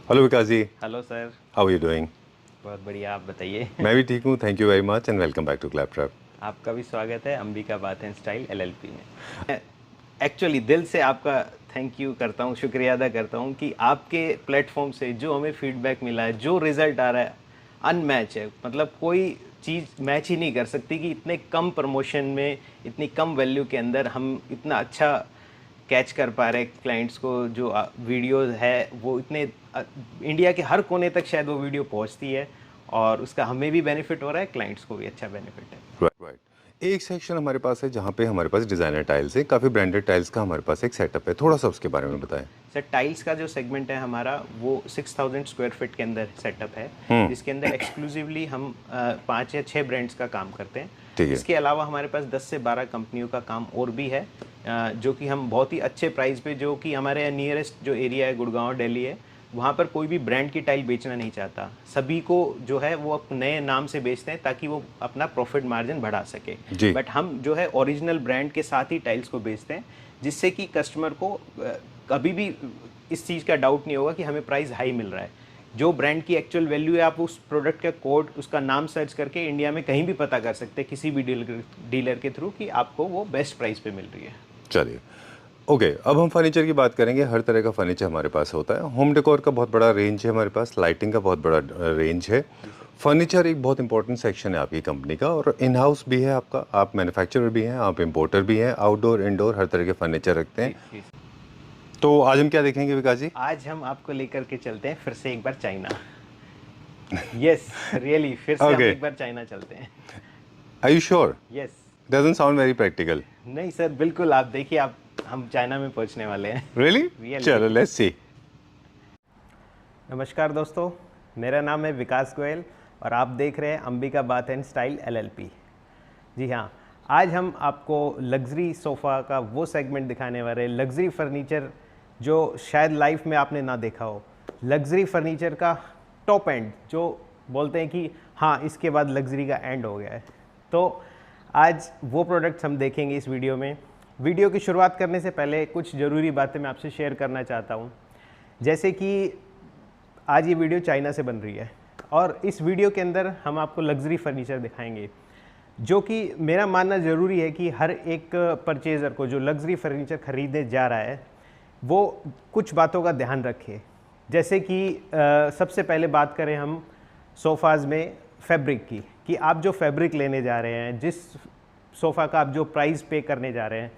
Hello Vikas ji. Hello sir. How are you doing? बहुत बढ़िया, आप बताइए। मैं भी ठीक हूँ, thank you very much and welcome back to Claptrap. आपका भी स्वागत है Ambika bath and style LLP में। एक्चुअली दिल से आपका थैंक यू करता हूँ, शुक्रिया अदा करता हूँ कि आपके प्लेटफॉर्म से जो हमें फीडबैक मिला है, जो रिज़ल्ट आ रहा है, अनमैच है। मतलब कोई चीज़ मैच ही नहीं कर सकती कि इतने कम प्रमोशन में, इतनी कम वैल्यू के अंदर हम इतना अच्छा कैच कर पा रहे हैं क्लाइंट्स को। जो वीडियोस है वो इतने इंडिया के हर कोने तक शायद वो वीडियो पहुंचती है, और उसका हमें भी बेनिफिट हो रहा है, क्लाइंट्स को भी अच्छा बेनिफिट है। Right right. एक सेक्शन हमारे पास है जहाँ पे हमारे पास डिज़ाइनर टाइल्स है, काफ़ी ब्रांडेड टाइल्स का हमारे पास एक सेटअप है, थोड़ा सा उसके बारे में बताएं। सर, टाइल्स का जो सेगमेंट है हमारा, वो 6000 स्क्वायर फीट के अंदर सेटअप है, जिसके अंदर एक्सक्लूसिवली हम 5 या 6 ब्रांड्स का काम करते हैं। ठीक है। इसके अलावा हमारे पास 10 से 12 कंपनियों का काम और भी है, जो कि हम बहुत ही अच्छे प्राइस पे, जो कि हमारे नियरेस्ट जो एरिया है गुड़गांव दिल्ली है, वहाँ पर कोई भी ब्रांड की टाइल बेचना नहीं चाहता। सभी को जो है वो नए नाम से बेचते हैं ताकि वो अपना प्रॉफिट मार्जिन बढ़ा सके। जी। बट हम जो है ओरिजिनल ब्रांड के साथ ही टाइल्स को बेचते हैं, जिससे कि कस्टमर को कभी भी इस चीज़ का डाउट नहीं होगा कि हमें प्राइस हाई मिल रहा है। जो ब्रांड की एक्चुअल वैल्यू है, आप उस प्रोडक्ट का कोड, उसका नाम सर्च करके इंडिया में कहीं भी पता कर सकते हैं, किसी भी डीलर के थ्रू, कि आपको वो बेस्ट प्राइस पे मिल रही है। चलिए, ओके, अब हम फर्नीचर की बात करेंगे। हर तरह का फर्नीचर हमारे पास होता है। होम डेकोर का बहुत बड़ा रेंज है हमारे पास, लाइटिंग का बहुत बड़ा रेंज है। फर्नीचर एक बहुत इंपॉर्टेंट सेक्शन है आपकी कंपनी का, और इन हाउस भी है आपका। आप मैन्युफैक्चरर भी हैं, आप इंपोर्टर भी हैं, आउटडोर इंडोर हर तरह के फर्नीचर रखते हैं। जी। तो आज हम क्या देखेंगे विकास जी? आज हम आपको लेकर के चलते हैं फिर से एक बार चाइना। यस, रियली, फिर से हम ओके, एक बार चाइना चलते हैं। Are you sure? Yes. Doesn't sound very practical. नहीं सर, बिल्कुल, आप देखिए, आप हम चाइना में पहुंचने वाले हैं। रियली? रियली। चलो लेट्स सी। नमस्कार दोस्तों, मेरा नाम है विकास गोयल और आप देख रहे हैं Ambika bath and style LLP. जी हाँ, आज हम आपको लग्जरी सोफ़ा का वो सेगमेंट दिखाने वाले हैं, लग्जरी फर्नीचर जो शायद लाइफ में आपने ना देखा हो। लग्जरी फर्नीचर का टॉप एंड, जो बोलते हैं कि हाँ, इसके बाद लग्जरी का एंड हो गया है। तो आज वो प्रोडक्ट्स हम देखेंगे इस वीडियो में। वीडियो की शुरुआत करने से पहले कुछ ज़रूरी बातें मैं आपसे शेयर करना चाहता हूँ। जैसे कि आज ये वीडियो चाइना से बन रही है, और इस वीडियो के अंदर हम आपको लग्जरी फर्नीचर दिखाएंगे, जो कि मेरा मानना ज़रूरी है कि हर एक परचेज़र को जो लग्जरी फर्नीचर ख़रीदने जा रहा है, वो कुछ बातों का ध्यान रखे। जैसे कि सबसे पहले बात करें हम सोफ़ाज़ में फैब्रिक की, कि आप जो फैब्रिक लेने जा रहे हैं, जिस सोफ़ा का आप जो प्राइस पे करने जा रहे हैं,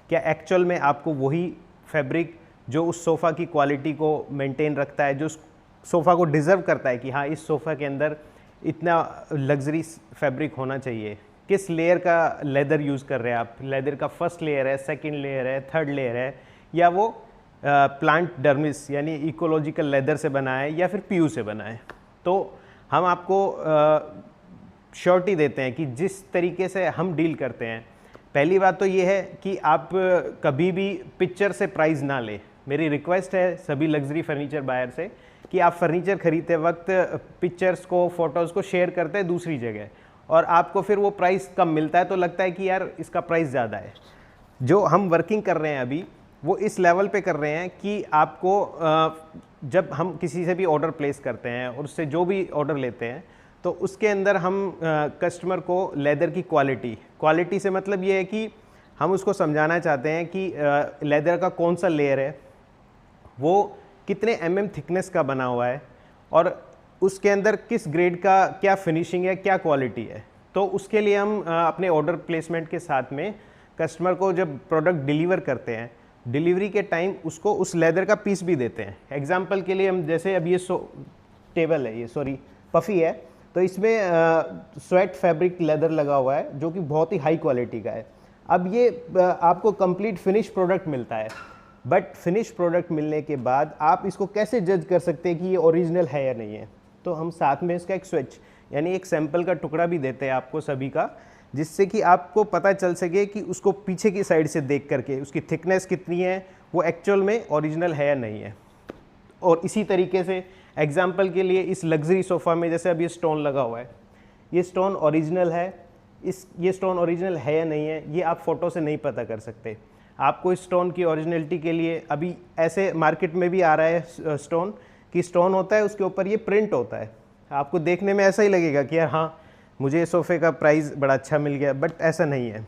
क्या एक्चुअल में आपको वही फैब्रिक जो उस सोफ़ा की क्वालिटी को मेंटेन रखता है, जो उस सोफ़ा को डिज़र्व करता है कि हाँ, इस सोफ़ा के अंदर इतना लग्जरी फैब्रिक होना चाहिए। किस लेयर का लेदर यूज़ कर रहे हैं आप? लेदर का फर्स्ट लेयर है, सेकंड लेयर है, थर्ड लेयर है, या वो प्लांट डर्मिस यानी इकोलॉजिकल लेदर से बना है, या फिर पीयू से बना है। तो हम आपको श्योरिटी देते हैं कि जिस तरीके से हम डील करते हैं, पहली बात तो ये है कि आप कभी भी पिक्चर से प्राइस ना लें। मेरी रिक्वेस्ट है सभी लग्जरी फर्नीचर बायर से कि आप फर्नीचर खरीदते वक्त पिक्चर्स को, फोटोज़ को शेयर करते हैं दूसरी जगह, और आपको फिर वो प्राइस कम मिलता है तो लगता है कि यार इसका प्राइस ज़्यादा है। जो हम वर्किंग कर रहे हैं अभी, वो इस लेवल पे कर रहे हैं कि आपको जब हम किसी से भी ऑर्डर प्लेस करते हैं और उससे जो भी ऑर्डर लेते हैं, तो उसके अंदर हम कस्टमर को लेदर की क्वालिटी से मतलब ये है कि हम उसको समझाना चाहते हैं कि लेदर का कौन सा लेयर है, वो कितने थिकनेस का बना हुआ है, और उसके अंदर किस ग्रेड का क्या फिनिशिंग है, क्या क्वालिटी है। तो उसके लिए हम अपने ऑर्डर प्लेसमेंट के साथ में कस्टमर को जब प्रोडक्ट डिलीवर करते हैं, डिलीवरी के टाइम उसको उस लेदर का पीस भी देते हैं। एग्जांपल के लिए हम, जैसे अब ये टेबल है, ये सॉरी पफ़ी है, तो इसमें स्वेट फैब्रिक लेदर लगा हुआ है जो कि बहुत ही हाई क्वालिटी का है। अब ये आपको कंप्लीट फिनिश प्रोडक्ट मिलता है, बट फिनिश प्रोडक्ट मिलने के बाद आप इसको कैसे जज कर सकते हैं कि ये ओरिजिनल है या नहीं है? तो हम साथ में इसका एक स्विच यानी एक सैंपल का टुकड़ा भी देते हैं आपको सभी का, जिससे कि आपको पता चल सके कि उसको पीछे की साइड से देख करके उसकी थिकनेस कितनी है, वो एक्चुअल में ओरिजिनल है या नहीं है। और इसी तरीके से एग्जाम्पल के लिए इस लग्जरी सोफ़ा में जैसे अब ये स्टोन लगा हुआ है, ये स्टोन ओरिजिनल है, ये स्टोन ओरिजिनल है या नहीं है, ये आप फ़ोटो से नहीं पता कर सकते। आपको इस स्टोन की ओरिजिनलिटी के लिए अभी ऐसे मार्केट में भी आ रहा है स्टोन कि स्टोन होता है, उसके ऊपर ये प्रिंट होता है। आपको देखने में ऐसा ही लगेगा कि यार हाँ मुझे सोफ़े का प्राइस बड़ा अच्छा मिल गया, बट ऐसा नहीं है।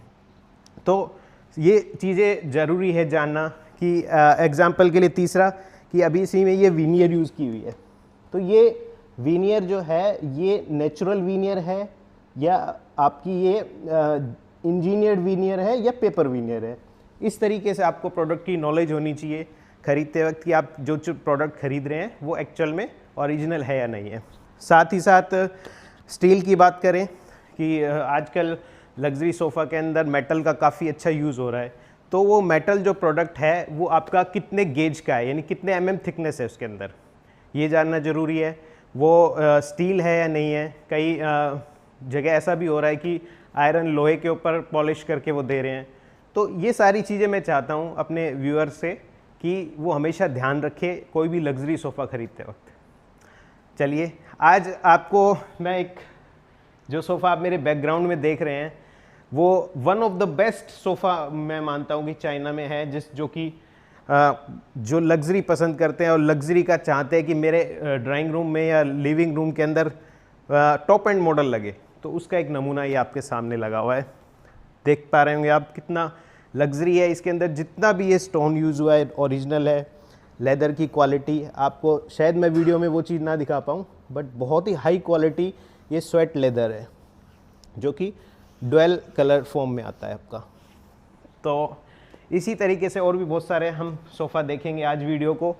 तो ये चीज़ें ज़रूरी है जानना कि एग्ज़ाम्पल के लिए तीसरा कि अभी इसी में ये वीनियर यूज़ की हुई है, तो ये वीनियर जो है ये नेचुरल वीनियर है या आपकी ये इंजीनियर्ड वीनियर है या पेपर वीनियर है। इस तरीके से आपको प्रोडक्ट की नॉलेज होनी चाहिए खरीदते वक्त कि आप जो प्रोडक्ट खरीद रहे हैं वो एक्चुअल में ओरिजिनल है या नहीं है। साथ ही साथ स्टील की बात करें कि आजकल लग्जरी सोफ़ा के अंदर मेटल का काफ़ी अच्छा यूज़ हो रहा है, तो वो मेटल जो प्रोडक्ट है वो आपका कितने गेज का है, यानी कितने थिकनेस है उसके अंदर, ये जानना ज़रूरी है। वो स्टील है या नहीं है। कई जगह ऐसा भी हो रहा है कि आयरन लोहे के ऊपर पॉलिश करके वो दे रहे हैं। तो ये सारी चीज़ें मैं चाहता हूँ अपने व्यूअर्स से कि वो हमेशा ध्यान रखे कोई भी लग्जरी सोफ़ा ख़रीदते वक्त। चलिए आज आपको मैं एक जो सोफ़ा आप मेरे बैकग्राउंड में देख रहे हैं वो one of the best sofa मैं मानता हूँ कि चाइना में है, जो कि जो लग्जरी पसंद करते हैं और लग्जरी का चाहते हैं कि मेरे ड्राइंग रूम में या लिविंग रूम के अंदर टॉप एंड मॉडल लगे, तो उसका एक नमूना ये आपके सामने लगा हुआ है। देख पा रहे होंगे आप कितना लग्जरी है। इसके अंदर जितना भी ये स्टोन यूज़ हुआ है ओरिजिनल है। लेदर की क्वालिटी आपको शायद मैं वीडियो में वो चीज़ ना दिखा पाऊँ, बट बहुत ही हाई क्वालिटी ये स्वेट लेदर है जो कि डुअल कलर फॉर्म में आता है आपका। तो इसी तरीके से और भी बहुत सारे हम सोफ़ा देखेंगे। आज वीडियो को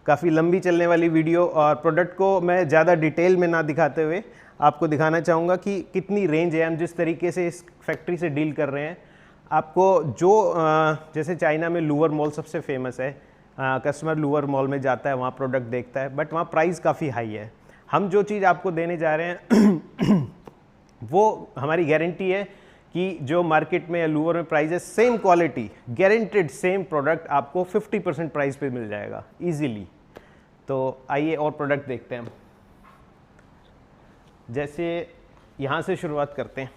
काफ़ी लंबी चलने वाली वीडियो, और प्रोडक्ट को मैं ज़्यादा डिटेल में ना दिखाते हुए आपको दिखाना चाहूँगा कि कितनी रेंज है, हम जिस तरीके से इस फैक्ट्री से डील कर रहे हैं। आपको जो जैसे चाइना में लूवर मॉल सबसे फेमस है, कस्टमर लूवर मॉल में जाता है, वहाँ प्रोडक्ट देखता है, बट वहाँ प्राइस काफ़ी हाई है। हम जो चीज़ आपको देने जा रहे हैं वो हमारी गारंटी है कि जो मार्केट में या लूवर में प्राइस है, same quality guaranteed same product आपको 50% प्राइस पे मिल जाएगा इजीली। तो आइए और प्रोडक्ट देखते हैं हम। जैसे यहाँ से शुरुआत करते हैं।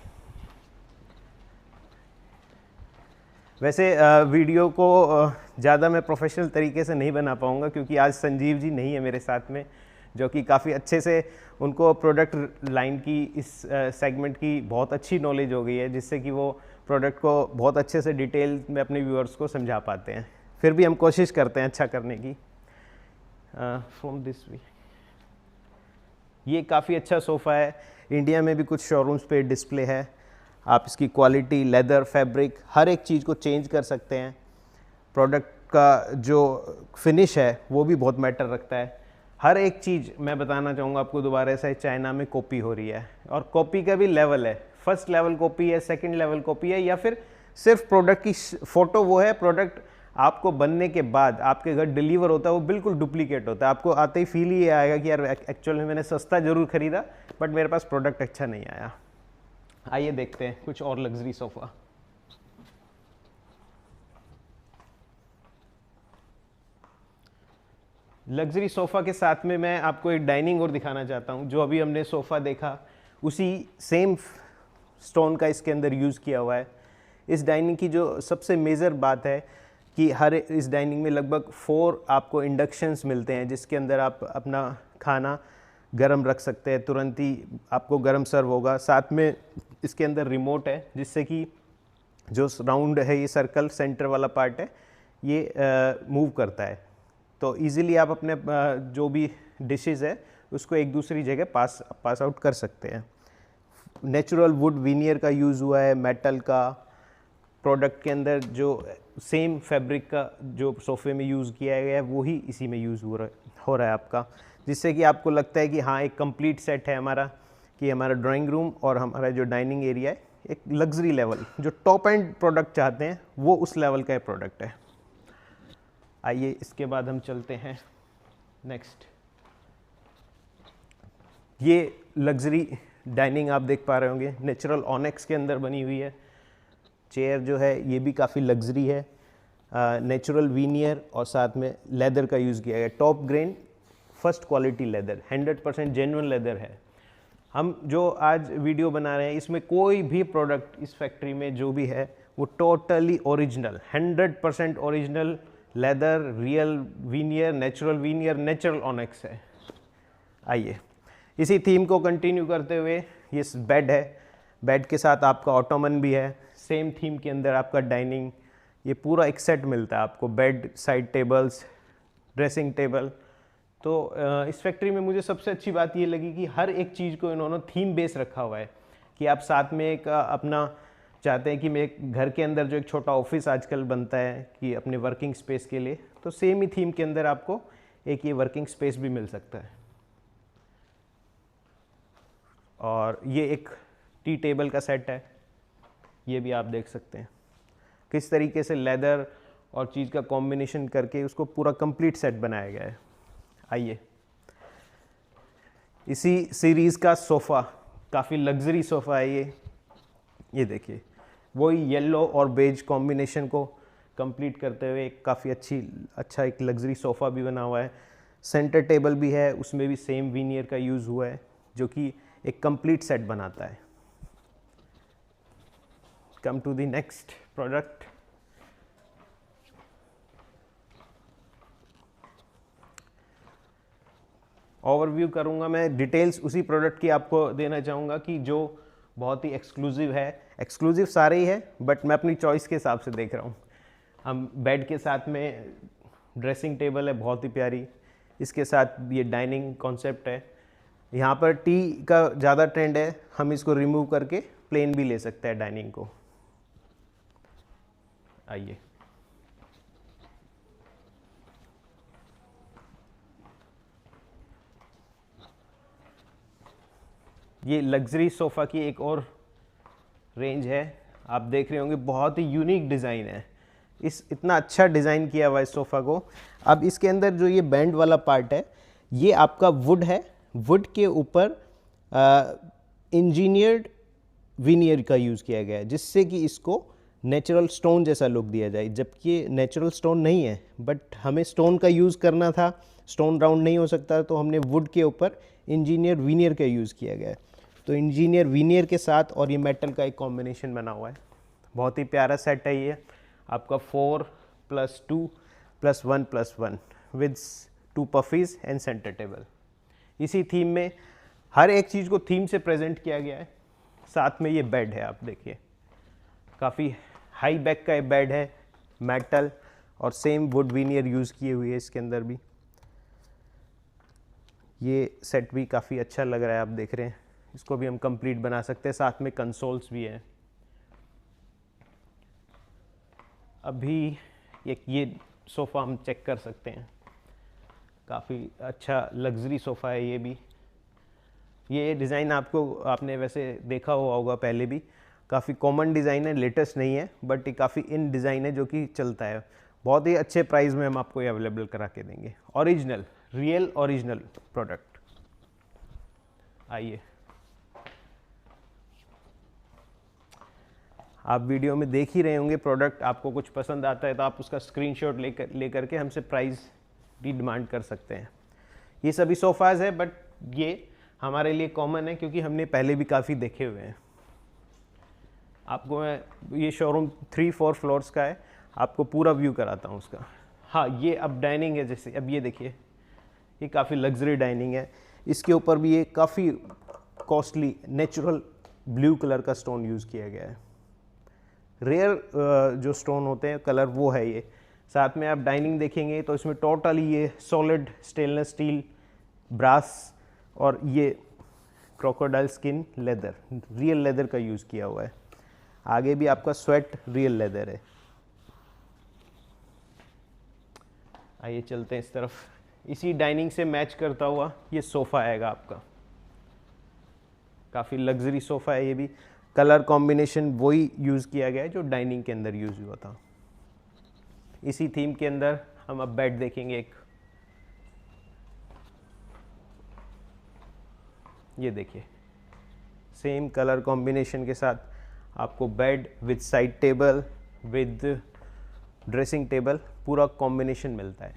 वैसे वीडियो को ज़्यादा मैं प्रोफेशनल तरीके से नहीं बना पाऊँगा क्योंकि आज संजीव जी नहीं है मेरे साथ में, जो कि काफ़ी अच्छे से उनको प्रोडक्ट लाइन की इस सेगमेंट की बहुत अच्छी नॉलेज हो गई है, जिससे कि वो प्रोडक्ट को बहुत अच्छे से डिटेल में अपने व्यूअर्स को समझा पाते हैं। फिर भी हम कोशिश करते हैं अच्छा करने की। फ्रॉम दिस वे ये काफ़ी अच्छा सोफ़ा है। इंडिया में भी कुछ शोरूम्स पे डिस्प्ले है। आप इसकी क्वालिटी, लेदर, फैब्रिक हर एक चीज़ को चेंज कर सकते हैं। प्रोडक्ट का जो फिनिश है वो भी बहुत मैटर रखता है। हर एक चीज़ मैं बताना चाहूँगा आपको दोबारा से, चाइना में कॉपी हो रही है, और कॉपी का भी लेवल है। फर्स्ट लेवल कॉपी है, सेकंड लेवल कॉपी है, या फिर सिर्फ प्रोडक्ट की फ़ोटो वो है, प्रोडक्ट आपको बनने के बाद आपके घर डिलीवर होता है वो बिल्कुल डुप्लीकेट होता है। आपको आते ही फील ही आएगा कि यार एक्चुअल में मैंने सस्ता ज़रूर खरीदा बट मेरे पास प्रोडक्ट अच्छा नहीं आया। आइए देखते हैं कुछ और लग्जरी सोफ़ा। लग्जरी सोफ़ा के साथ में मैं आपको एक डाइनिंग और दिखाना चाहता हूँ। जो अभी हमने सोफ़ा देखा उसी सेम स्टोन का इसके अंदर यूज़ किया हुआ है। इस डाइनिंग की जो सबसे मेजर बात है कि हर इस डाइनिंग में लगभग 4 आपको इंडक्शंस मिलते हैं, जिसके अंदर आप अपना खाना गरम रख सकते हैं, तुरंत ही आपको गरम सर्व होगा। साथ में इसके अंदर रिमोट है, जिससे कि जो राउंड है ये सर्कल सेंटर वाला पार्ट है ये मूव करता है, तो इजीली आप अपने जो भी डिशेज़ है उसको एक दूसरी जगह पास आउट कर सकते हैं। नेचुरल वुड वीनियर का यूज़ हुआ है, मेटल का। प्रोडक्ट के अंदर जो सेम फैब्रिक का जो सोफ़े में यूज़ किया गया है वही इसी में यूज़ हो रहा है आपका, जिससे कि आपको लगता है कि हाँ एक कंप्लीट सेट है हमारा, कि हमारा ड्राइंग रूम और हमारा जो डाइनिंग एरिया है एक लग्जरी लेवल, जो टॉप एंड प्रोडक्ट चाहते हैं वो उस लेवल का प्रोडक्ट है। आइए इसके बाद हम चलते हैं नेक्स्ट। ये लग्जरी डाइनिंग आप देख पा रहे होंगे, नेचुरल ऑनेक्स के अंदर बनी हुई है। चेयर जो है ये भी काफ़ी लग्जरी है, नेचुरल वीनियर और साथ में लेदर का यूज़ किया गया, top grain first quality leather, 100% genuine leather है। हम जो आज वीडियो बना रहे हैं इसमें कोई भी प्रोडक्ट इस फैक्ट्री में जो भी है वो totally original, 100% original leather, real veneer, natural onyx है। आइए इसी थीम को कंटिन्यू करते हुए ये बेड है, बेड के साथ आपका ऑटोमन भी है, सेम थीम के अंदर आपका डाइनिंग, ये पूरा एक सेट मिलता है आपको, bed, side tables, dressing table. तो इस फैक्ट्री में मुझे सबसे अच्छी बात ये लगी कि हर एक चीज़ को इन्होंने थीम बेस रखा हुआ है कि आप साथ में एक अपना चाहते हैं कि मैं एक घर के अंदर जो एक छोटा ऑफिस आजकल बनता है कि अपने वर्किंग स्पेस के लिए, तो सेम ही थीम के अंदर आपको एक ये वर्किंग स्पेस भी मिल सकता है। और ये एक टी टेबल का सेट है, ये भी आप देख सकते हैं किस तरीके से लेदर और चीज़ का कॉम्बिनेशन करके उसको पूरा कंप्लीट सेट बनाया गया है। आइए इसी सीरीज़ का सोफ़ा, काफ़ी लग्जरी सोफ़ा है ये देखिए, वही येलो और बेज कॉम्बिनेशन को कंप्लीट करते हुए एक काफ़ी अच्छा एक लग्जरी सोफ़ा भी बना हुआ है। सेंटर टेबल भी है, उसमें भी सेम वीनियर का यूज़ हुआ है जो कि एक कंप्लीट सेट बनाता है। Come to the next product. Overview करूंगा मैं, डिटेल्स उसी प्रोडक्ट की आपको देना चाहूँगा कि जो बहुत ही एक्सक्लूसिव है, एक्सक्लूसिव सारे ही है बट मैं अपनी चॉइस के हिसाब से देख रहा हूँ। हम बेड के साथ में ड्रेसिंग टेबल है बहुत ही प्यारी, इसके साथ ये डाइनिंग कॉन्सेप्ट है। यहाँ पर टी का ज़्यादा ट्रेंड है, हम इसको रिमूव करके प्लेन भी ले सकते हैं डाइनिंग को। आइए ये लग्जरी सोफ़ा की एक और रेंज है, आप देख रहे होंगे बहुत ही यूनिक डिज़ाइन है, इस इतना अच्छा डिज़ाइन किया हुआ है इस सोफ़ा को। अब इसके अंदर जो ये बैंड वाला पार्ट है ये आपका वुड है, वुड के ऊपर इंजीनियर्ड विनियर का यूज़ किया गया है जिससे कि इसको नेचुरल स्टोन जैसा लुक दिया जाए, जबकि ये नेचुरल स्टोन नहीं है बट हमें स्टोन का यूज़ करना था, स्टोन राउंड नहीं हो सकता तो हमने वुड के ऊपर इंजीनियर विनियर का यूज़ किया गया है। तो इंजीनियर विनियर के साथ और ये मेटल का एक कॉम्बिनेशन बना हुआ है, बहुत ही प्यारा सेट है ये आपका 4+2+1+1 with 2 puffies and centre table. इसी थीम में हर एक चीज़ को थीम से प्रेजेंट किया गया है। साथ में ये बेड है, आप देखिए काफ़ी हाई बैक का बेड है, मेटल और सेम वुड विनियर यूज़ किए हुए है इसके अंदर भी। ये सेट भी काफ़ी अच्छा लग रहा है, आप देख रहे हैं, इसको भी हम कंप्लीट बना सकते हैं, साथ में कंसोल्स भी हैं। अभी ये सोफ़ा हम चेक कर सकते हैं, काफ़ी अच्छा लग्जरी सोफ़ा है ये भी। ये डिज़ाइन आपने वैसे देखा हुआ होगा पहले भी, काफ़ी कॉमन डिज़ाइन है, लेटेस्ट नहीं है बट ये काफ़ी इन डिज़ाइन है जो कि चलता है। बहुत ही अच्छे प्राइस में हम आपको ये अवेलेबल करा के देंगे, ओरिजिनल रियल ओरिजिनल प्रोडक्ट। आइए आप वीडियो में देख ही रहे होंगे प्रोडक्ट, आपको कुछ पसंद आता है तो आप उसका स्क्रीनशॉट लेकर के हमसे प्राइस भी डिमांड कर सकते हैं। ये सभी सोफ़ाज़ है बट ये हमारे लिए कॉमन है क्योंकि हमने पहले भी काफ़ी देखे हुए हैं। आपको मैं ये शोरूम 3-4 फ्लोर्स का है, आपको पूरा व्यू कराता हूँ उसका। हाँ ये अब डाइनिंग है, जैसे अब ये देखिए ये काफ़ी लग्जरी डाइनिंग है, इसके ऊपर भी ये काफ़ी कॉस्टली नेचुरल ब्लू कलर का स्टोन यूज़ किया गया है। रेयर जो स्टोन होते हैं कलर वो है ये। साथ में आप डाइनिंग देखेंगे तो इसमें टोटली ये सॉलिड स्टेनलेस स्टील, ब्रास और ये crocodile skin leather, real leather का यूज़ किया हुआ है। आगे भी आपका स्वेट रियल लेदर है। आइए चलते हैं इस तरफ। इसी डाइनिंग से मैच करता हुआ ये सोफ़ा आएगा आपका, काफ़ी लग्जरी सोफ़ा है ये भी, कलर कॉम्बिनेशन वही यूज़ किया गया है जो डाइनिंग के अंदर यूज़ हुआ था। इसी थीम के अंदर हम अब बेड देखेंगे एक, ये देखिए सेम कलर कॉम्बिनेशन के साथ आपको bed with side table with dressing table पूरा कॉम्बिनेशन मिलता है।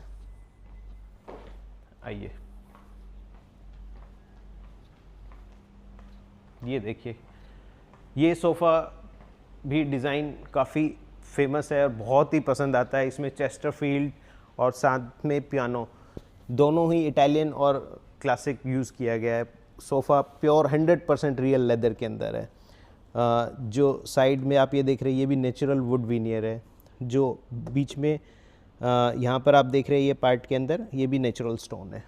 आइए ये देखिए, ये सोफ़ा भी डिज़ाइन काफ़ी फेमस है और बहुत ही पसंद आता है। इसमें चेस्टरफील्ड और साथ में पियानो दोनों ही इटालियन और क्लासिक यूज़ किया गया है। सोफ़ा प्योर 100% रियल लेदर के अंदर है। जो साइड में आप ये देख रहे हैं ये भी नेचुरल वुड विनियर है। जो बीच में यहाँ पर आप देख रहे हैं ये पार्ट के अंदर ये भी नेचुरल स्टोन है।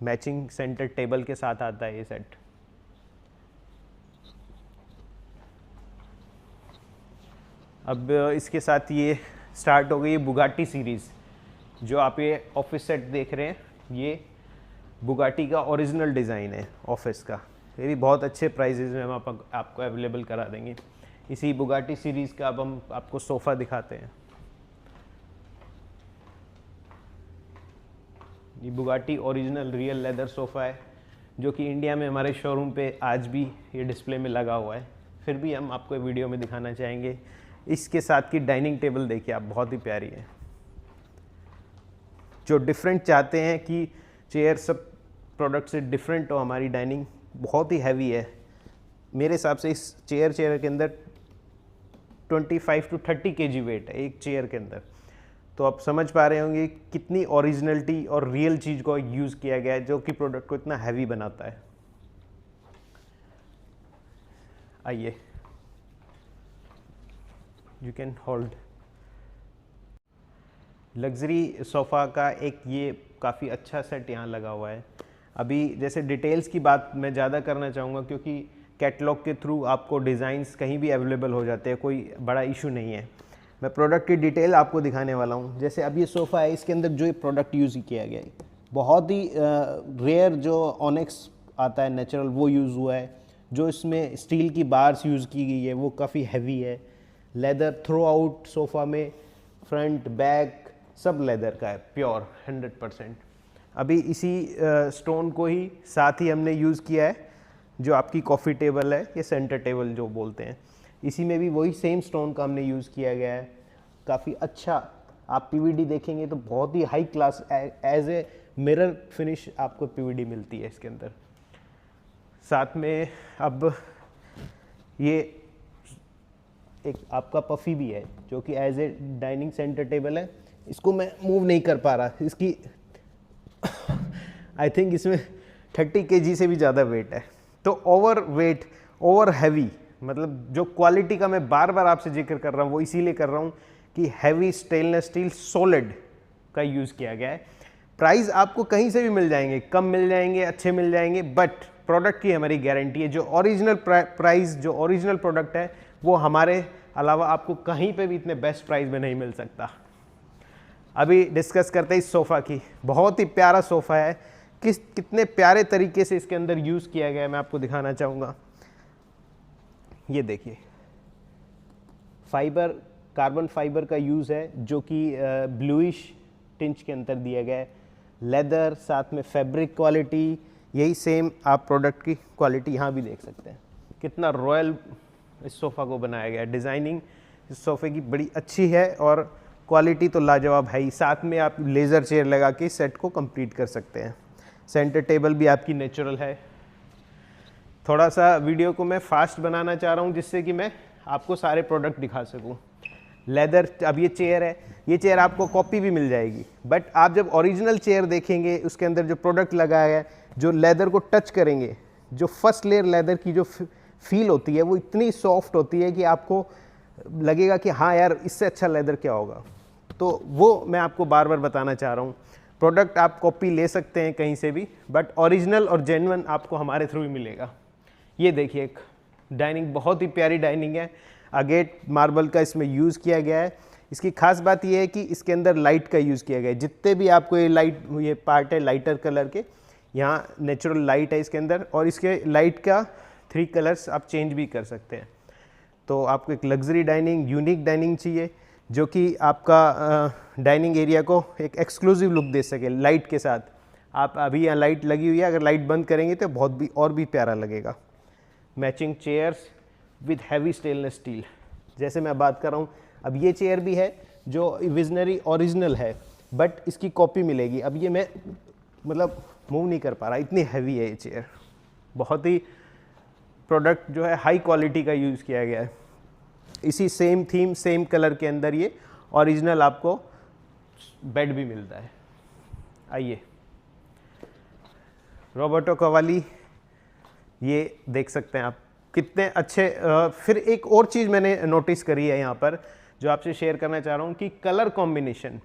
मैचिंग सेंटर टेबल के साथ आता है ये सेट। अब इसके साथ ये स्टार्ट हो गई है बुगाटी सीरीज़। जो आप ये ऑफिस सेट देख रहे हैं ये बुगाटी का ओरिजिनल डिज़ाइन है ऑफिस का। ये भी बहुत अच्छे प्राइजेज़ में हम आपको अवेलेबल करा देंगे। इसी बुगाटी सीरीज़ का अब हम आपको सोफ़ा दिखाते हैं। ये Bugatti original real leather sofa है जो कि इंडिया में हमारे शोरूम पे आज भी ये डिस्प्ले में लगा हुआ है। फिर भी हम आपको वीडियो में दिखाना चाहेंगे। इसके साथ की डाइनिंग टेबल देखिए आप, बहुत ही प्यारी है। जो डिफरेंट चाहते हैं कि चेयर सब प्रोडक्ट से डिफरेंट हो, हमारी डाइनिंग बहुत ही हैवी है। मेरे हिसाब से इस चेयर के अंदर 25 to 30 kg वेट है एक चेयर के अंदर। तो आप समझ पा रहे होंगे कितनी ओरिजिनलिटी और रियल चीज़ को यूज़ किया गया है जो कि प्रोडक्ट को इतना हैवी बनाता है। आइए, you can hold. Luxury sofa का एक ये काफ़ी अच्छा सेट यहाँ लगा हुआ है। अभी जैसे डिटेल्स की बात मैं ज़्यादा करना चाहूँगा क्योंकि कैटलॉग के थ्रू आपको डिज़ाइंस कहीं भी अवेलेबल हो जाते हैं, कोई बड़ा इशू नहीं है। मैं प्रोडक्ट की डिटेल आपको दिखाने वाला हूँ। जैसे अब ये सोफ़ा है, इसके अंदर जो ये प्रोडक्ट यूज़ किया गया है बहुत ही रेयर जो ऑनेक्स आता है नेचुरल वो यूज़ हुआ है। जो इसमें स्टील की बार्स यूज़ की गई है वो काफ़ी हैवी है। लेदर थ्रू आउट सोफ़ा में फ्रंट बैक सब लेदर का है, प्योर 100%। अभी इसी स्टोन को ही साथ ही हमने यूज़ किया है जो आपकी कॉफ़ी टेबल है या सेंटर टेबल जो बोलते हैं, इसी में भी वही सेम स्टोन का हमने यूज़ किया गया है। काफ़ी अच्छा आप पीवीडी देखेंगे तो बहुत ही high class as a mirror finish आपको पीवीडी मिलती है इसके अंदर। साथ में अब ये एक आपका पफ़ी भी है जो कि as a dining centre table है। इसको मैं मूव नहीं कर पा रहा, इसकी आई थिंक इसमें 30 kg से भी ज़्यादा वेट है। तो ओवर वेट, ओवर हैवी, मतलब जो क्वालिटी का मैं बार बार आपसे जिक्र कर रहा हूँ वो इसीलिए कर रहा हूँ कि हैवी स्टेनलेस स्टील सॉलिड का यूज़ किया गया है। प्राइस आपको कहीं से भी मिल जाएंगे, कम मिल जाएंगे, अच्छे मिल जाएंगे, बट प्रोडक्ट की हमारी गारंटी है। जो ओरिजिनल प्राइस, जो ओरिजिनल प्रोडक्ट है वो हमारे अलावा आपको कहीं पे भी इतने बेस्ट प्राइस में नहीं मिल सकता। अभी डिस्कस करते हैं इस सोफ़ा की। बहुत ही प्यारा सोफ़ा है, कितने प्यारे तरीके से इसके अंदर यूज़ किया गया है मैं आपको दिखाना चाहूँगा। ये देखिए, फाइबर, कार्बन फाइबर का यूज़ है जो कि ब्लूइश टिंच के अंदर दिया गया है। लेदर, साथ में फैब्रिक क्वालिटी, यही सेम आप प्रोडक्ट की क्वालिटी यहाँ भी देख सकते हैं। कितना रॉयल इस सोफ़ा को बनाया गया है। डिज़ाइनिंग इस सोफ़े की बड़ी अच्छी है और क्वालिटी तो लाजवाब है ही। साथ में आप लेज़र चेयर लगा के सेट को कंप्लीट कर सकते हैं। सेंटर टेबल भी आपकी नेचुरल है। थोड़ा सा वीडियो को मैं फास्ट बनाना चाह रहा हूँ जिससे कि मैं आपको सारे प्रोडक्ट दिखा सकूँ। लेदर, अब ये चेयर है, ये चेयर आपको कॉपी भी मिल जाएगी, बट आप जब ओरिजिनल चेयर देखेंगे उसके अंदर जो प्रोडक्ट लगाया है, जो लेदर को टच करेंगे, जो फर्स्ट लेयर लेदर की जो फील होती है वो इतनी सॉफ्ट होती है कि आपको लगेगा कि हाँ यार इससे अच्छा लेदर क्या होगा। तो वो मैं आपको बार बार बताना चाह रहा हूँ। प्रोडक्ट आप कॉपी ले सकते हैं कहीं से भी, बट ओरिजिनल और जेन्युइन आपको हमारे थ्रू ही मिलेगा। ये देखिए, एक डाइनिंग, बहुत ही प्यारी डाइनिंग है। अगेट मार्बल का इसमें यूज़ किया गया है। इसकी खास बात यह है कि इसके अंदर लाइट का यूज़ किया गया है। जितने भी आपको ये पार्ट है लाइटर कलर के, यहाँ नेचुरल लाइट है इसके अंदर, और इसके लाइट का 3 कलर्स आप चेंज भी कर सकते हैं। तो आपको एक लग्जरी डाइनिंग, यूनिक डाइनिंग चाहिए जो कि आपका डाइनिंग एरिया को एक एक्सक्लूसिव लुक दे सके लाइट के साथ। आप अभी यहाँ लाइट लगी हुई है, अगर लाइट बंद करेंगे तो बहुत भी और भी प्यारा लगेगा। Matching chairs with heavy stainless steel, जैसे मैं बात कर रहा हूँ। अब ये चेयर भी है जो विजनरी ओरिजिनल है, बट इसकी कॉपी मिलेगी। अब ये मैं मतलब मूव नहीं कर पा रहा, इतनी हैवी है ये चेयर। बहुत ही प्रोडक्ट जो है हाई क्वालिटी का यूज़ किया गया है। इसी सेम थीम, सेम कलर के अंदर ये ओरिजिनल आपको बेड भी मिलता है। आइए, रॉबर्टो कवाली, ये देख सकते हैं आप कितने अच्छे। फिर एक और चीज़ मैंने नोटिस करी है यहाँ पर जो आपसे शेयर करना चाह रहा हूँ कि colour combination.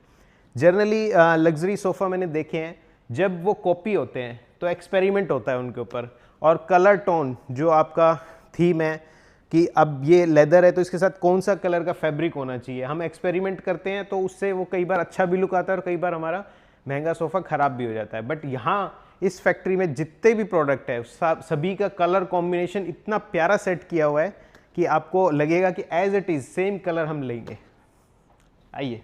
Generally luxury sofa मैंने देखे हैं, जब वो कॉपी होते हैं तो एक्सपेरिमेंट होता है उनके ऊपर, और कलर टोन जो आपका थीम है कि अब ये लेदर है तो इसके साथ कौन सा कलर का फैब्रिक होना चाहिए, हम एक्सपेरिमेंट करते हैं तो उससे वो कई बार अच्छा भी लुक आता है और कई बार हमारा महंगा सोफ़ा ख़राब भी हो जाता है। बट यहाँ इस फैक्ट्री में जितने भी प्रोडक्ट है सभी का कलर कॉम्बिनेशन इतना प्यारा सेट किया हुआ है कि आपको लगेगा कि as it is same colour हम लेंगे। आइए,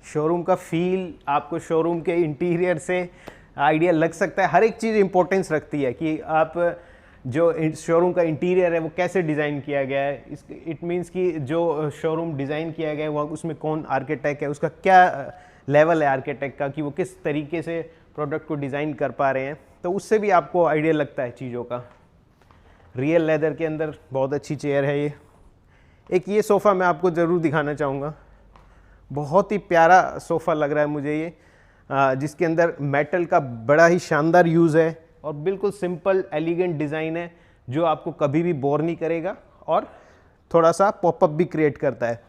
शोरूम का फील आपको शोरूम के इंटीरियर से आइडिया लग सकता है। हर एक चीज़ इंपॉर्टेंस रखती है कि आप जो शोरूम का इंटीरियर है वो कैसे डिज़ाइन किया गया है। इट मीन्स कि जो शोरूम डिज़ाइन किया गया है वो उसमें कौन आर्किटेक्ट है, उसका क्या लेवल है आर्किटेक्ट का, कि वो किस तरीके से प्रोडक्ट को डिज़ाइन कर पा रहे हैं, तो उससे भी आपको आइडिया लगता है चीज़ों का। रियल लेदर के अंदर बहुत अच्छी चेयर है ये। एक ये सोफ़ा मैं आपको ज़रूर दिखाना चाहूँगा, बहुत ही प्यारा सोफ़ा लग रहा है मुझे ये, जिसके अंदर मेटल का बड़ा ही शानदार यूज़ है और बिल्कुल सिंपल एलिगेंट डिज़ाइन है जो आपको कभी भी बोर नहीं करेगा और थोड़ा सा पॉपअप भी क्रिएट करता है।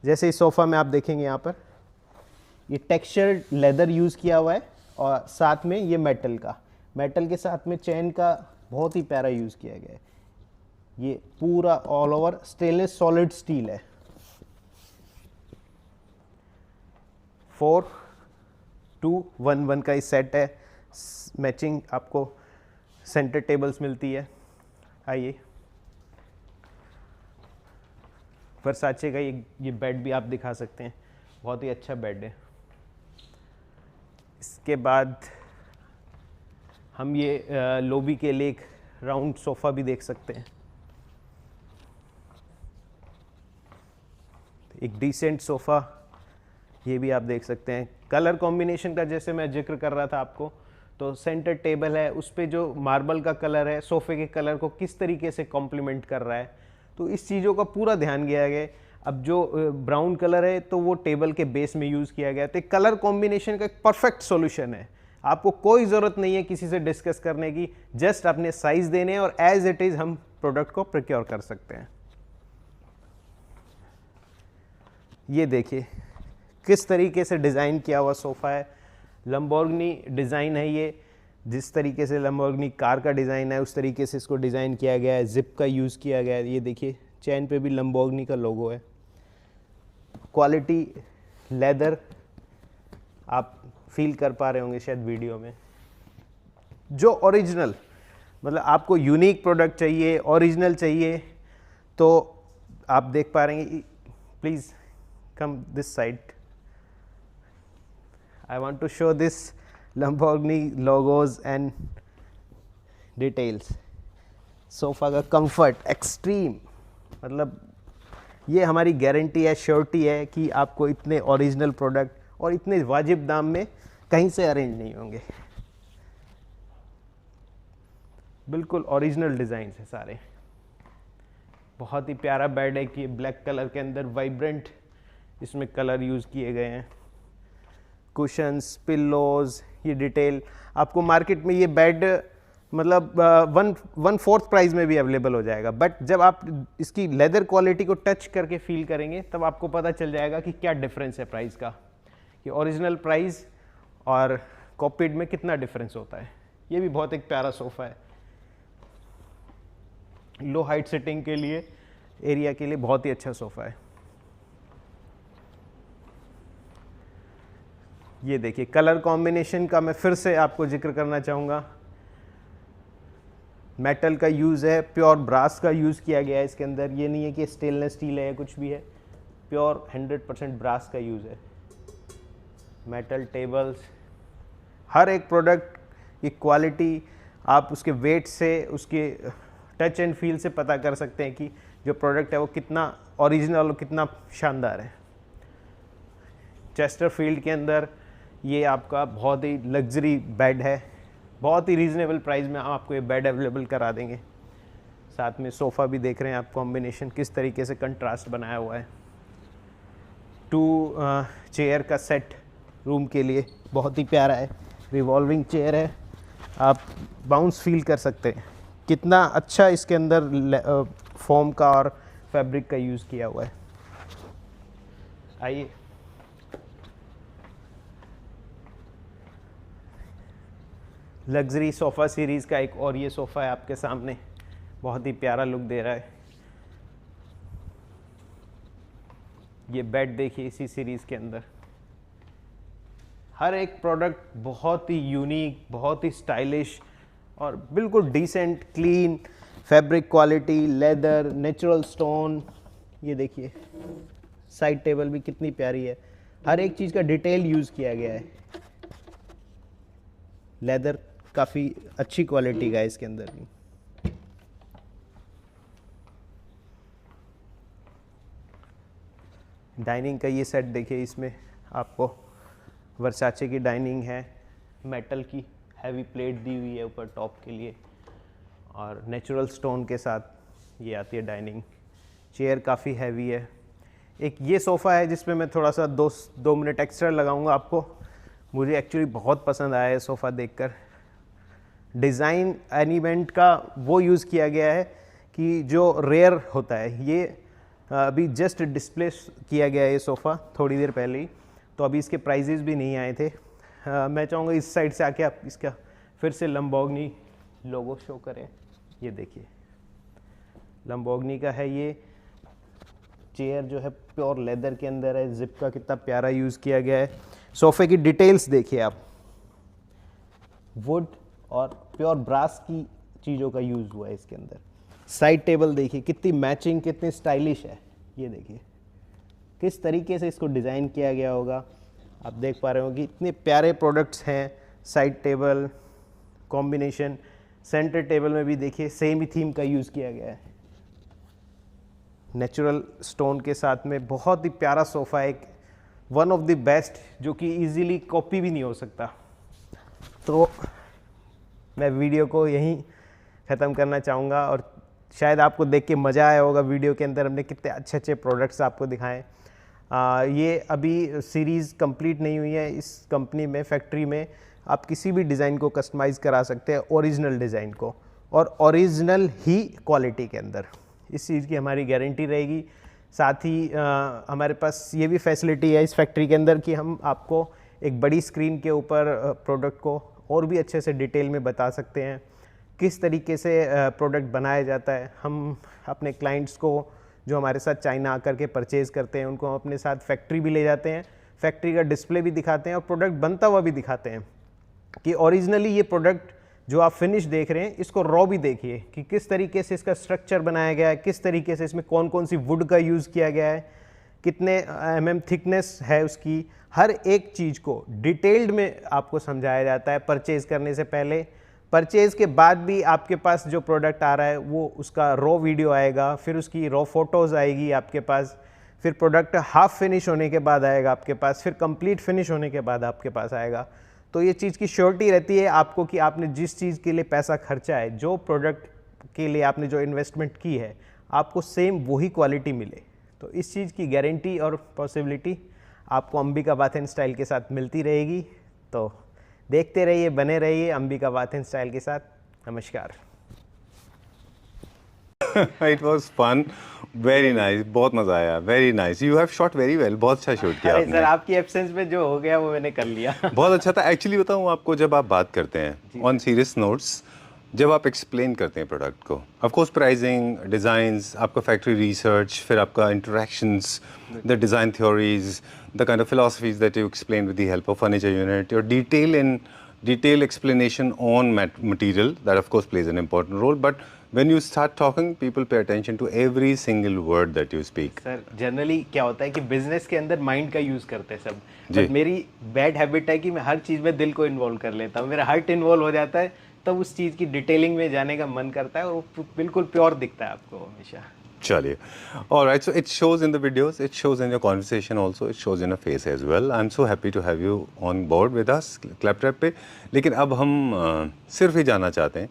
जैसे इस सोफ़ा में आप देखेंगे यहाँ पर ये टेक्सचर्ड लेदर यूज़ किया हुआ है और साथ में ये मेटल के साथ में चेन का बहुत ही प्यारा यूज़ किया गया है। ये पूरा all over stainless solid steel है। 4-2-1-1 का ही सेट है, मैचिंग आपको सेंटर टेबल्स मिलती है। आइए, वर्साचे का ये बेड भी आप दिखा सकते हैं, बहुत ही अच्छा बेड है। इसके बाद हम ये लॉबी के लिए एक राउंड सोफ़ा भी देख सकते हैं, एक डिसेंट सोफ़ा ये भी आप देख सकते हैं। कलर कॉम्बिनेशन का जैसे मैं जिक्र कर रहा था आपको, तो सेंटर टेबल है, उस पे जो मार्बल का कलर है सोफ़े के कलर को किस तरीके से कॉम्प्लीमेंट कर रहा है, तो इस चीज़ों का पूरा ध्यान दिया गया है। अब जो ब्राउन कलर है तो वो टेबल के बेस में यूज़ किया गया, तो कलर कॉम्बिनेशन का एक परफेक्ट सॉल्यूशन है। आपको कोई ज़रूरत नहीं है किसी से डिस्कस करने की, जस्ट अपने साइज़ देने और एज इट इज़ हम प्रोडक्ट को प्रोक्योर कर सकते हैं। ये देखिए किस तरीके से डिज़ाइन किया हुआ सोफ़ा है, लैम्बोर्गिनी डिज़ाइन है ये। जिस तरीके से लैम्बोर्गिनी कार का डिज़ाइन है उस तरीके से इसको डिज़ाइन किया गया है, जिप का यूज़ किया गया है। ये देखिए चैन पे भी लैम्बोर्गिनी का लोगो है। क्वालिटी लेदर आप फील कर पा रहे होंगे शायद वीडियो में। जो ओरिजिनल, मतलब आपको यूनिक प्रोडक्ट चाहिए, ओरिजिनल चाहिए, तो आप देख पा रहे हैं। Please come this side. I want to show this Lamborghini logos and details. Sofa का कंफर्ट एक्सट्रीम, मतलब ये हमारी गारंटी है, श्योरिटी है कि आपको इतने ओरिजिनल प्रोडक्ट और इतने वाजिब दाम में कहीं से अरेंज नहीं होंगे। बिल्कुल ओरिजिनल डिज़ाइन है सारे। बहुत ही प्यारा बेड है कि ब्लैक कलर के अंदर वाइब्रेंट इसमें कलर यूज़ किए गए हैं। कुशन्स, पिल्लोज, ये डिटेल आपको मार्केट में ये बेड मतलब 1/4 प्राइस में भी अवेलेबल हो जाएगा। बट जब आप इसकी लेदर क्वालिटी को टच करके फील करेंगे तब आपको पता चल जाएगा कि क्या डिफरेंस है प्राइस का, कि ओरिजिनल प्राइस और कॉपीड में कितना डिफरेंस होता है। ये भी बहुत एक प्यारा सोफ़ा है, लो हाइट सिटिंग के लिए, एरिया के लिए बहुत ही अच्छा सोफ़ा है। ये देखिए कलर कॉम्बिनेशन का मैं फिर से आपको जिक्र करना चाहूँगा। मेटल का यूज़ है, प्योर ब्रास का यूज़ किया गया है इसके अंदर। ये नहीं है कि स्टेनलेस स्टील है या कुछ भी है, प्योर 100% ब्रास का यूज़ है। मेटल टेबल्स, हर एक प्रोडक्ट की क्वालिटी आप उसके वेट से, उसके टच एंड फील से पता कर सकते हैं कि जो प्रोडक्ट है वो कितना ओरिजिनल और कितना शानदार है। चेस्टरफील्ड के अंदर ये आपका बहुत ही लग्जरी बेड है, बहुत ही रीज़नेबल प्राइस में हम आपको ये बेड अवेलेबल करा देंगे। साथ में सोफ़ा भी देख रहे हैं आप, कॉम्बिनेशन किस तरीके से कंट्रास्ट बनाया हुआ है। 2 चेयर का सेट रूम के लिए बहुत ही प्यारा है, रिवॉल्विंग चेयर है, आप बाउंस फील कर सकते हैं। कितना अच्छा इसके अंदर फोम का और फैब्रिक का यूज़ किया हुआ है। आइए लग्जरी सोफ़ा सीरीज़ का एक और ये सोफ़ा है आपके सामने, बहुत ही प्यारा लुक दे रहा है। ये बेड देखिए इसी सीरीज़ के अंदर, हर एक प्रोडक्ट बहुत ही यूनिक, बहुत ही स्टाइलिश और बिल्कुल decent, clean fabric quality, leather, natural stone. ये देखिए साइड टेबल भी कितनी प्यारी है, हर एक चीज़ का डिटेल यूज़ किया गया है। लेदर काफ़ी अच्छी क्वालिटी का है इसके अंदर भी। डाइनिंग का ये सेट देखिए, इसमें आपको वर्साचे की डाइनिंग है, मेटल की हैवी प्लेट दी हुई है ऊपर टॉप के लिए और नेचुरल स्टोन के साथ ये आती है डाइनिंग। चेयर काफ़ी हैवी है। एक ये सोफ़ा है जिसमें मैं थोड़ा सा 2 मिनट एक्स्ट्रा लगाऊंगा आपको। मुझे एक्चुअली बहुत पसंद आया है सोफ़ा देखकर। डिज़ाइन एलिमेंट का वो यूज़ किया गया है कि जो रेयर होता है। ये अभी जस्ट डिस्प्ले किया गया है ये सोफ़ा थोड़ी देर पहले ही, तो अभी इसके प्राइजेज़ भी नहीं आए थे। मैं चाहूँगा इस साइड से आके आप इसका फिर से लैम्बोर्गिनी लोगो शो करें। ये देखिए लैम्बोर्गिनी का है ये चेयर, जो है प्योर लेदर के अंदर है। जिप का कितना प्यारा यूज़ किया गया है। सोफ़े की डिटेल्स देखिए आप, वुड और प्योर ब्रास की चीज़ों का यूज़ हुआ है इसके अंदर। साइड टेबल देखिए कितनी मैचिंग, कितनी स्टाइलिश है। ये देखिए किस तरीके से इसको डिज़ाइन किया गया होगा। आप देख पा रहे हो कि इतने प्यारे प्रोडक्ट्स हैं। Side table combination, centre table में भी देखिए सेम ही थीम का यूज़ किया गया है। नेचुरल स्टोन के साथ में बहुत ही प्यारा सोफ़ा, एक वन ऑफ द बेस्ट, जो कि इजीली कॉपी भी नहीं हो सकता। तो मैं वीडियो को यहीं ख़त्म करना चाहूँगा और शायद आपको देख के मज़ा आया होगा। वीडियो के अंदर हमने कितने अच्छे अच्छे प्रोडक्ट्स आपको दिखाएं। ये अभी सीरीज़ कंप्लीट नहीं हुई है। इस कंपनी में, फैक्ट्री में आप किसी भी डिज़ाइन को कस्टमाइज़ करा सकते हैं, ओरिजिनल डिज़ाइन को, और ओरिजिनल ही क्वालिटी के अंदर। इस चीज़ की हमारी गारंटी रहेगी। साथ ही हमारे पास ये भी फैसिलिटी है इस फैक्ट्री के अंदर कि हम आपको एक बड़ी स्क्रीन के ऊपर प्रोडक्ट को और भी अच्छे से डिटेल में बता सकते हैं, किस तरीके से प्रोडक्ट बनाया जाता है। हम अपने क्लाइंट्स को जो हमारे साथ चाइना आकर के परचेज़ करते हैं, उनको हम अपने साथ फैक्ट्री भी ले जाते हैं, फैक्ट्री का डिस्प्ले भी दिखाते हैं और प्रोडक्ट बनता हुआ भी दिखाते हैं कि ओरिजिनली ये प्रोडक्ट जो आप फिनिश देख रहे हैं, इसको रॉ भी देखिए कि किस तरीके से इसका स्ट्रक्चर बनाया गया है, किस तरीके से इसमें कौन कौन सी वुड का यूज़ किया गया है, कितने mm थिकनेस है उसकी। हर एक चीज़ को डिटेल्ड में आपको समझाया जाता है परचेज़ करने से पहले। परचेज़ के बाद भी आपके पास जो प्रोडक्ट आ रहा है वो उसका रॉ वीडियो आएगा, फिर उसकी रॉ फोटोज़ आएगी आपके पास, फिर प्रोडक्ट हाफ फिनिश होने के बाद आएगा आपके पास, फिर कंप्लीट फिनिश होने के बाद आपके पास आएगा। तो ये चीज़ की श्योरिटी रहती है आपको कि आपने जिस चीज़ के लिए पैसा खर्चा है, जो प्रोडक्ट के लिए आपने जो इन्वेस्टमेंट की है, आपको सेम वही क्वालिटी मिले। तो इस चीज़ की गारंटी और पॉसिबिलिटी आपको अंबिका बाथ एंड स्टाइल के साथ मिलती रहेगी। तो देखते रहिए, बने रहिए अंबिका बाथ एंड स्टाइल के साथ। नमस्कार। It was fun, very nice, बहुत मजा आया, very nice. You have shot very well, बहुत अच्छा शूट किया अरे आपने। सर, आपकी एब्सेंस में जो हो गया वो मैंने कर लिया। बहुत अच्छा था। एक्चुअली बताऊँ आपको, जब आप बात करते हैं ऑन सीरियस नोट्स, जब आप एक्सप्लेन करते हैं प्रोडक्ट को, ऑफ कोर्स प्राइसिंग, डिज़ाइंस, आपका फैक्ट्री रिसर्च, फिर आपका interactions, the design theories, the kind of philosophies that you explain with the help of furniture unit, your detailed explanation on material, that of course plays an important role, but when you start talking, people pay attention to every single word that you speak. Sir generally क्या होता है कि business के अंदर mind का use करते हैं सब, जी। बट मेरी बैड हैबिट है कि मैं हर चीज़ में दिल को इन्वॉल्व कर लेता हूँ। मेरा हार्ट इन्वॉल्व हो जाता है, तब उस चीज़ की डिटेलिंग में जाने का मन करता है और वो बिल्कुल प्योर दिखता है आपको हमेशा। चलिए, all right, so it shows in the videos, it shows in your conversation also, it shows in your face as well. I'm so happy to have you on board with us, Claptrap पे। लेकिन अब हम सिर्फ ही जानना चाहते हैं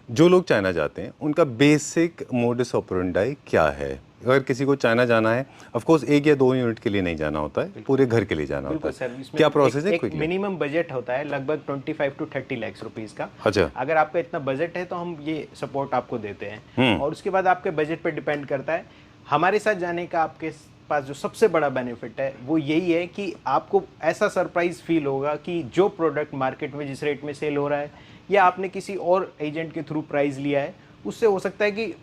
जो लोग चाइना जाते हैं उनका बेसिक मोडस ऑपरेंडाई क्या है? अगर किसी को चाइना जाना है, ऑफ कोर्स 1 या 2 यूनिट के लिए नहीं जाना होता है, पूरे घर के लिए जाना होता बिल्कुल है, सर, इसमें क्या प्रोसेस है? एक क्विकली। मिनिमम बजट होता है लगभग 25 to 30 लाख रुपीस का। अच्छा। अगर आपका इतना बजट है तो हम ये सपोर्ट आपको देते हैं, और उसके बाद आपके बजट पे डिपेंड करता है। हमारे साथ जाने का आपके पास जो सबसे बड़ा बेनिफिट है वो यही है कि आपको ऐसा सरप्राइज फील होगा कि जो प्रोडक्ट मार्केट में जिस रेट में सेल हो रहा है या आपने किसी और एजेंट के थ्रू प्राइस लिया है, उससे हो सकता है कि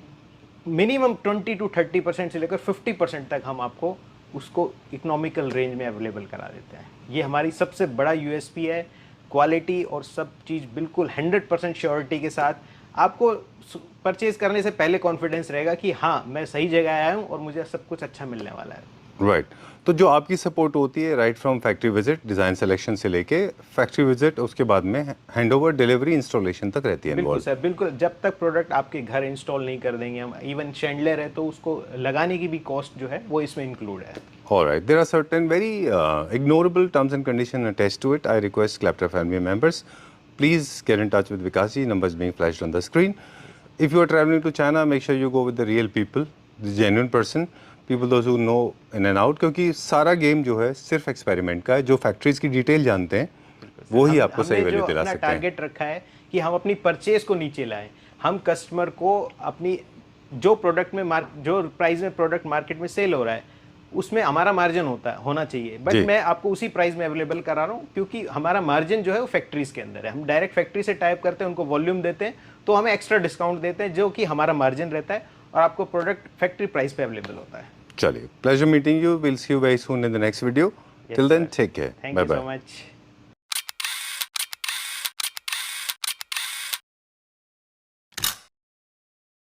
मिनिमम 20 to 30% से लेकर 50% तक हम आपको उसको इकोनॉमिकल रेंज में अवेलेबल करा देते हैं। ये हमारी सबसे बड़ा यूएसपी है। क्वालिटी और सब चीज़ बिल्कुल 100% श्योरिटी के साथ आपको परचेज करने से पहले कॉन्फिडेंस रहेगा कि हाँ, मैं सही जगह आया हूँ और मुझे सब कुछ अच्छा मिलने वाला है। राइट। तो जो आपकी सपोर्ट होती है right from factory visit, design selection से लेके फैक्ट्री विजिट, उसके बाद में हैंडओवर, डिलीवरी, इंस्टॉलेशन तक रहती है बिल्कुल इन्वॉल्व। सर, बिल्कुल। जब तक प्रोडक्ट आपके घर इंस्टॉल नहीं कर देंगे हम, इवन शैंडलर है तो उसको लगाने की भी कॉस्ट जो है वो इसमें इंक्लूड है। All right, there are certain very ignorable terms and conditions attached to it. I request Clapter family members, please get in touch with Vikasi. Numbers being flashed on the screen. If you are traveling to China, make sure you go with the real people, the genuine person, people those who know in and out. क्योंकि सारा game जो है सिर्फ experiment का है। जो factories की detail जानते हैं वो ही आपको सही वैल्यू दिला सकते हैं। टारगेट रखा है कि हम अपनी परचेज को नीचे लाएं। हम कस्टमर को अपनी जो प्रोडक्ट में जो प्राइस में प्रोडक्ट मार्केट में सेल हो रहा है उसमें हमारा मार्जिन होना चाहिए, बट मैं आपको उसी प्राइस में अवेलेबल करा रहा हूँ क्योंकि हमारा मार्जिन जो है वो फैक्ट्रीज के अंदर है। हम डायरेक्ट फैक्ट्री से टाइप करते हैं, उनको वॉल्यूम देते हैं तो हमें एक्स्ट्रा डिस्काउंट देते हैं जो कि हमारा मार्जिन रहता है और आपको प्रोडक्ट फैक्ट्री प्राइस पे अवेलेबल होता है। चलिए, pleasure meeting you, will see you very soon in the next video. Till then take care, thank bye you so bye. Much.